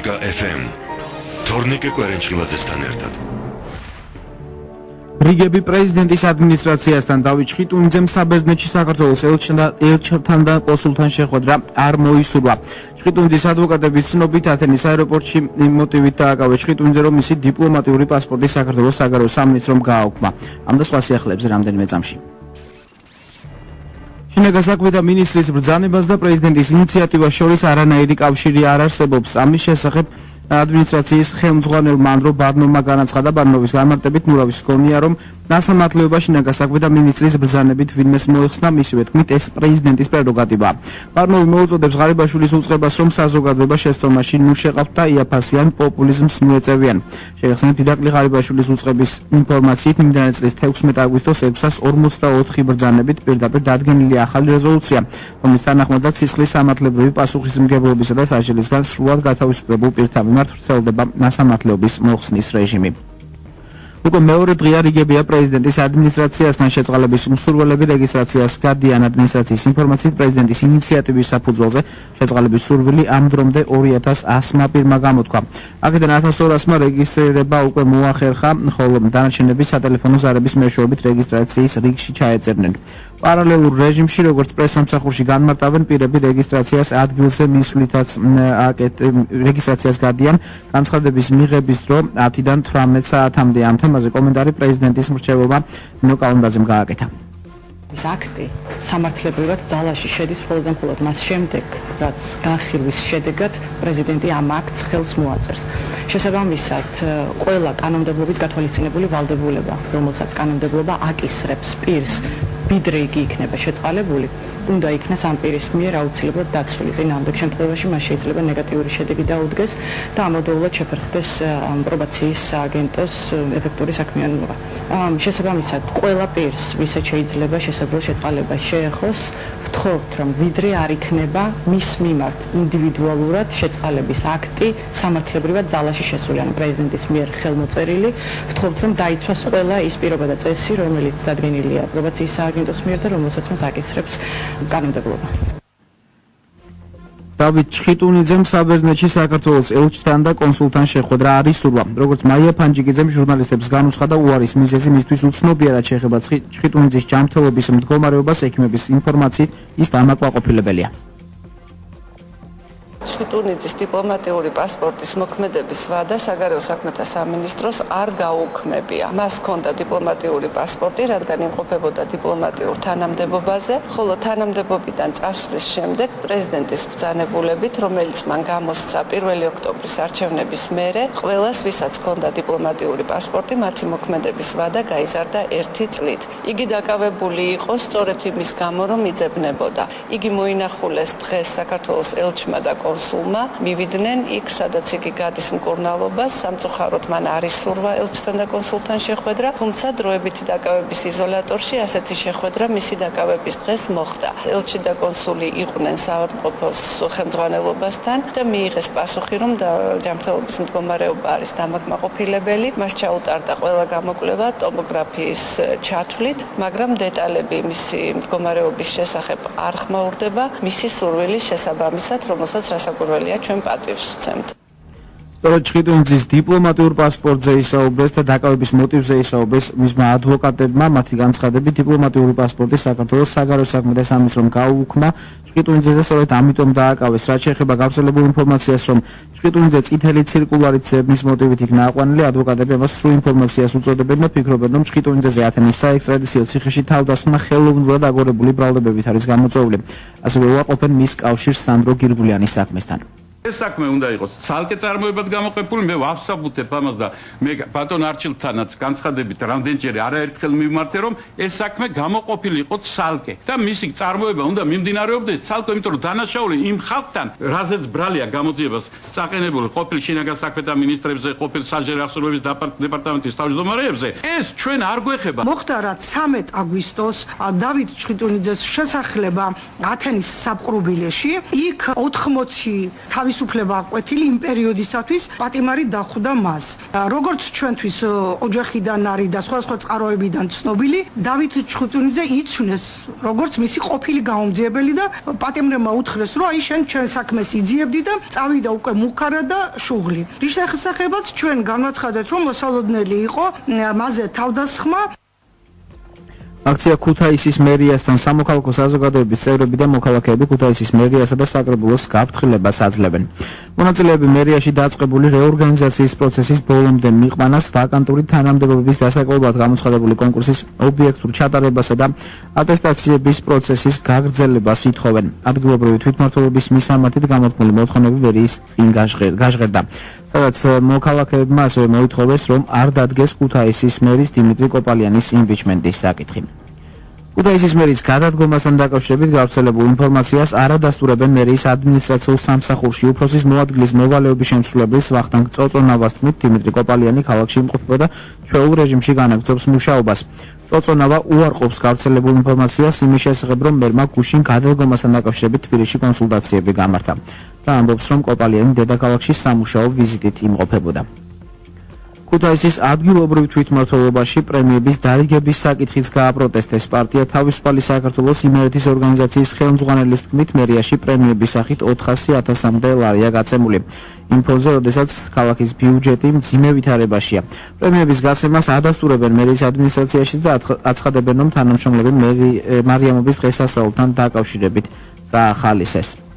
Muzika FM. Tornike Querenchiladzestan ertad. რიგები პრეზიდენტის ადმინისტრაციასთან დავით ჩხიტუნიძემ საბერძნეთში საქართველოს ელჩთან და კონსულთან შეხვედრა არ მოისურვა. ჩხიტუნიძის ადვოკატების ცნობით ათენის აეროპორტში მოტივით დააკავეს ჩხიტუნიძე, რომ მისი დიპლომატიური პასპორტი საქართველოს საგარეო სამინისტრომ გააუქმა. ამ და სხვა სიახლეებზე რამდენიმე წამში. შინაგან საქმეთა მინისტრის ბრძანებას და პრეზიდენტის ინიციატივას შორის არანაირი კავშირი არ არსებობს. ამის შესახებ ადმინისტრაციის ხელმძღვანელ მანდრო ბარნოვმა განაცხადა. ბარნოვის განმარტებით ნურავის ჰქონია, რომ ნასამართლეობა შინაგან საქმეთა მინისტრის ბრძანებით ვინმეს მოიხსნა, მისივე თქმით ეს პრეზიდენტის პრეროგატივაა. ბარნოვი მოუწოდებს ღარიბაშვილის უწყებას, რომ საზოგადოება შეცდომაში ნუ შეყავთ და იაფასიან პოპულიზმს ნუ ეწევიან. შეგახსენებთ, ირაკლი ღარიბაშვილის უწყების ინფორმაციით მიმდინარე წლის 16 აგვისტოს 644 ბრძანებით პირდაპირ დადგენილი ახალი რეზოლუცია, რომლის თანახმადაც სისხლის სამართლებრივი პასუხისმგებლობისა და საჭირისგან სრულად გათავისუფლებულ პირთა მიმართ ვრცელდება ნასამართლეობის მოხსნის რეჟიმი. უკვე მეორე დღეა რიგებია პრეზიდენტის ადმინისტრაციასთან შეწყალების მსურველები რეგისტრაციას გადიან. ადმინისტრაციის ინფორმაციით პრეზიდენტის ინიციატივის საფუძველზე შეწყალების სურვილი ამ დრომდე 2100-მა პირმა გამოთქვა. აქედან 1200-მა რეგისტრირება უკვე მოახერხა, ხოლო დანარჩენები სატელეფონო ზარების მეშვეობით რეგისტრაციის რიგში ჩაეწერნენ. პარალელურ რეჟიმში, როგორც პრესსამსახურში განმარტავენ, პირები რეგისტრაციას ადგილზე მისვლითაც რეგისტრაციას გადიან. განცხადების მიღების დრო 10-დან 18 საათამდე. ამ თემაზე კომენტარი პრეზიდენტის მრჩეველმა ნინო კალუნდაძემ გააკეთა. ეს აქტი სამართლებრივად ძალაში შედის მხოლოდ და მხოლოდ მას შემდეგ, რაც განხილვის შედეგად პრეზიდენტი ამ აქტს ხელს მოაწერს. შესაბამისად, ყველა კანონმდებლობით გათვალისწინებული ვალდებულება, რომელსაც კანონმდებლობა აკისრებს პირს, ვიდრე იგი იქნება შეწყალებული, უნდა იქნას ამ პირის მიერ აუცილებლად დაცული. წინააღმდეგ შემთხვევაში მას შეიძლება ნეგატიური შედეგი დაუდგეს და ამავდროულად შეფერხდეს პრობაციის სააგენტოს ეფექტური საქმიანობა. შესაბამისად, ყველა პირს, ვისაც შეიძლება შესაძლო შეწყალება შეეხოს, ვთხოვთ, რომ ვიდრე არ იქნება მის მიმართ ინდივიდუალურად შეწყალების აქტი სამართლებრივად ძალაში შესული, ანუ პრეზიდენტის მიერ ხელმოწერილი, ვთხოვთ, რომ დაიცვას ყველა ის პირობა და წესი, რომელიც დადგენილია პრობაციის სააგენტოს მიერ და რომელსაც მას აკისრებს კანონმდებლობა. დავით ჩხიტუნიძემ საბერძნეთში საქართველოს ელჩთან და კონსულთან შეხვედრა არ ისურვა. როგორც მაია ფანჯიკიძემ ჟურნალისტებს განუცხადა, უარის მიზეზი მისთვის უცნობია, რაც შეეხება ჩხიტუნიძის ჯანმრთელობის მდგომარეობას. ექიმების ინფორმაციით ის დამაკმაყოფილებელია. ჩხიტუნიძის დიპლომატიური პასპორტის მოქმედების ვადა საგარეო საქმეთა სამინისტროს არ გაუქმებია. მას ჰქონდა დიპლომატიური პასპორტი, რადგან იმყოფებოდა დიპლომატიურ თანამდებობაზე, ხოლო თანამდებობიდან წასვლის შემდეგ პრეზიდენტის ბრძანებულებით, რომელიც მან გამოსცა 1 ოქტომბრის არჩევნების მერე, ყველას, ვისაც ჰქონდა დიპლომატიური პასპორტი, მათი მოქმედების ვადა გაიზარდა 1 წლით. იგი დაკავებული იყო სწორედ იმის გამო, რომ იძებნებოდა. იგი მოინახულეს დღეს საქართველოს ელჩმა და კონსულმა, მივიდნენ იქ, სადაც იგი გადის მკურნალობას. სამწუხაროდ მან არ ისურვა ელჩთან და კონსულთან შეხვედრა, თუმცა დროებითი დაკავების იზოლატორში ასეთი შეხვედრა მისი დაკავების დღეს მოხდა. ელჩი და კონსული იყვნენ საავადმყოფოს ხელმძღვანელობასთან და მიიღეს პასუხი, რომ ჯანმრთელობის მდგომარეობა არის დამაკმაყოფილებელი. მას ჩაუტარდა ყველა გამოკვლევა ტომოგრაფიის ჩათვლით, მაგრამ დეტალები მისი მდგომარეობის შესახებ არ ხმაურდება მისი სურვილის შესაბამისად, რომელსაც რასაკვირველია ჩვენ პატივს ვცემთ. სწორედ ჩხიტუნიძის დიპლომატიურ პასპორტზე ისაუბრეს და დაკავების მოტივზე ისაუბრეს მისმა ადვოკატებმა. მათი განცხადებით, დიპლომატიური პასპორტი საქართველოს საგარეო საქმეთა სამინისტრომ გაუუქმა ჩხიტუნიძეს და სწორედ ამიტომ დააკავეს. რაც შეეხება გავრცელებულ ინფორმაციას, რომ ჩხიტუნიძე წითელი ცირკულარით ძებნის მოტივით იქნა აყვანილი, ადვოკატები ამას სრულ ინფორმაციას უწოდებენ და ფიქრობენ, რომ ჩხიტუნიძეზე ათენის საექსტრადიციო ციხეში თავდასხმა ხელოვნურად აგორებული ბრალდებებით არის გამოწვეული. ასევე უარყოფენ მის კავშირს სანდრო გირგულიანის საქმესთან. ეს საქმე უნდა იყოს ცალკე წარმოებად გამოყენებული. მე ვავსაბუთებ ამას და მე ბატონ არჩილთანაც განცხადებით რამდენჯერ არაერთხელ მივმართე, რომ ეს საქმე გამოყოფილი იყო ცალკე და მისი წარმოება უნდა მიმდინარეობდეს ცალკე, იმიტომ რომ დანაშაული იმ ხალხთან, რაზეც ბრალია გამოძიებას წაყენებული ყოფილი შინაგან საქმეთა მინისტრებზე, ყოფილი საჯარო აღსრულების დეპარტამენტის თავმჯდომარეებზე, ეს ჩვენ არ გვეხება. მოხდა რა 13 აგვისტოს დავით ჩხიტუნიძეს შესახლება ათენის საპყრობილეში, იქ 80 თავისუფლება აკვეთილი იმ პერიოდისათვის პატიმარი დახვდა მას. როგორც ჩვენთვის ოჯახიდან არის და სხვადასხვა წყაროებიდან ცნობილი, დავით ჩხუტუნიძე იცნეს როგორც მისი ყოფილი გაუმძიებელი და პატიმრებმა უთხრეს, რომ აი შენ ჩვენ საქმეს იძიებდი და წავიდა უკვე მუქარა და შუღლი. რის შესახებაც ჩვენ განვაცხადეთ, რომ მოსალოდნელი იყო მასზე თავდასხმა. აქცია ქუთაისის მერიასთან სამოქალაქო საზოგადოების წევრები და მოქალაქეები ქუთაისის მერიასა და საკრებულოს გაფრთხილებას აძლევენ. მონაწილეები მერიაში დაწყებული რეორგანიზაციის პროცესის ბოლომდე მიყმანას, ვაკანტური თანამდებობების დასაკავებლად გამოცხადებული კონკურსის ობიექტურ ჩატარებასა და ატესტაციების პროცესის გაგრძელებას ითხოვენ. ადგილობრივი თვითმმართველობის მისამართით გამოთქმული მოთხოვნები ვერიის წინ გაჟღერდა. სადაც მოქალაქეებმა ასევე მოითხოვეს, რომ არ დადგეს ქუთაისის მერის დიმიტრი კოპალიანის იმპიჩმენტის საკითხი. ქუთაისის მერის გადადგომასთან დაკავშირებით გავრცელებულ ინფორმაციას არ ადასტურებენ მერიის ადმინისტრაციულ სამსახურში უფროსის მოადგილის მოვალეობის შემსრულებლის ვახტანგ წოწონავას თქმით, დიმიტრი კოპალიანი ქალაქში იმყოფება და ჩვეულ რეჟიმში განაგრძობს მუშაობას. წოწონავა უარყოფს გავრცელებულ ინფორმაციას იმის შესახებ, რომ მერმა გუშინ გადადგომასთან დაკავშირებით თბილისში კონსულტაციები გამართა და ამბობს, რომ კოპალიანი დედაქალაქში სამუშაო ვიზიტით იმყოფებოდა. ქუთაისის ადგილობრივ თვითმმართველობაში პრემიების დარიგების საკითხიც გააპროტესტეს. პარტია თავისუფალი საქართველოს იმერეთის ორგანიზაციის ხელმძღვანელის თქმით, მერიაში პრემიების სახით 400.000-მდე ლარია გაცემული. იმ ფონზე, როდესაც ქალაქის ბიუჯეტი მძიმე ვითარებაშია. პრემიების გაცემას ადასტურებენ მერიის ადმინისტრაციაში და აცხადებენ, რომ თანამშრომლები მარიამობის დღესასწაულთან დაკავშირებით დაახალისეს.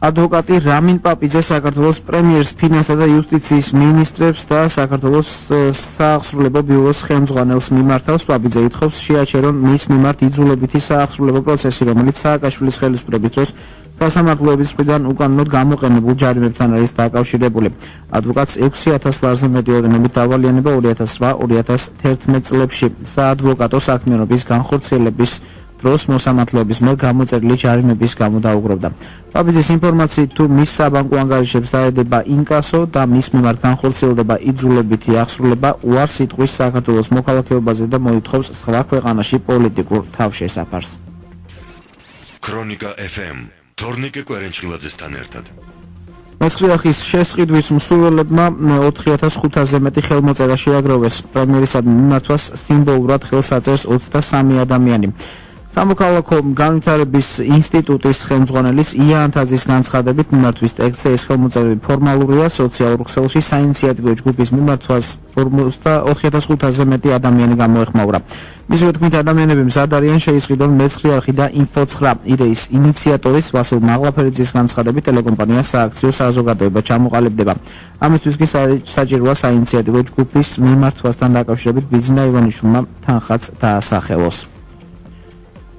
ადვოკატი რამინ პაპიძე საქართველოს პრემიერს, ფინანსთა და იუსტიციის მინისტრებს და საქართველოს საახსრულებო ბიუროს ხელმძღვანელს მიმართავს. პაპიძე ითხოვს შეაჩერონ მის მიმართ იძულებითი საახსრულებო პროცესი, რომელიც სააკაშვილის ხელისუფლების დროს სასამართლოების მხრიდან უკანონოდ გამოყენებულ ჯარიმებთან არის დაკავშირებული. ადვოკატს 6,000 ლარზე მეტი ორდენებით დავალიანება 2008-2011 წლებში საადვოკატო საქმიანობის განხორციელების დროს მოსამართლეობის მიერ გამოწერილი ჯარიმების გამო დაუგროვდა. პაპიძის ინფორმაციით, თუ მის საბანკო ანგარიშებს დაედება ინკასო და მის მიმართ განხორციელდება იძულებითი აღსრულება, უარს იტყვის საქართველოს მოქალაქეობაზე და მოითხოვს სხვა ქვეყანაში პოლიტიკურ თავშესაფარს. ქრონიკა FM თორნიკე კვერენჩილაძესთან ერთად. მეცხრიახის შესყიდვის მსურველებმა 4,500-ზე მეტი ხელმოწერა შეაგროვეს. პრემიერისადმი მიმართვას სიმბოლურად ხელს აწერს 23 ადამიანი. სამოქალაქო განვითარების ინსტიტუტის ხელმძღვანელის ია ანთაძის განცხადებით, მიმართვის ტექსტზე ეს ხელმოწერები ფორმალურია. სოციალურ ქსელში საინიციატივო ჯგუფის მიმართვას 4,500-ზე მეტი ადამიანი გამოეხმაურა. მისივე თქმით, ადამიანები მზად არიან შეისყიდონ მეცხრიარხი და Info9 იდეის ინიციატორის ვასილ მაღლაფერიძის განცხადებით, ტელეკომპანია სააქციო საზოგადოება ჩამოყალიბდება. ამისთვის კი საჭიროა საინიციატივო ჯგუფის მიმართვასთან დაკავშირებით ბიძინა ივანიშვილმა თანხაც დაასახელოს.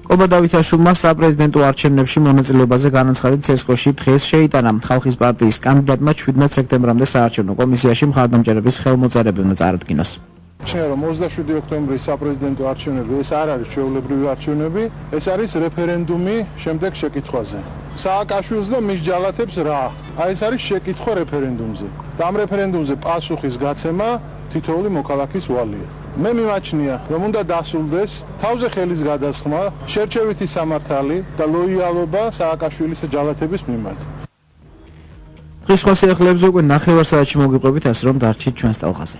კობა დავითაშვილმა საპრეზიდენტო არჩევნებში მონაწილეობაზე განაცხადი ცესკოში დღეს შეიტანა. ხალხის პარტიის კანდიდატმა 17 სექტემბრამდე საარჩევნო კომისიაში მხარდამჭერების ხელმოწერები უნდა წარადგინოს. ჩნია, რომ 27 ოქტომბრის საპრეზიდენტო არჩევნები ეს არ არის ჩვეულებრივი არჩევნები, ეს არის რეფერენდუმი შემდეგ შეკითხვაზე. სააკაშვილს და მის ჯალათებს რა? აი ეს არის შეკითხვა რეფერენდუმზე. და ამ რეფერენდუმზე პასუხის გაცემა თითოეული მოქალაქის ვალია. მე მიმაჩნია, რომ უნდა დასრულდეს თავზე ხელის გადასხმა, შერჩევითი სამართალი და ლოიალობა სააკაშვილის ჯალათების მიმართ. დღის სხვა სიახლეებზე უკვე ნახევარ საათში მოგიყვებით, ასე რომ დარჩით ჩვენს ტალღაზე.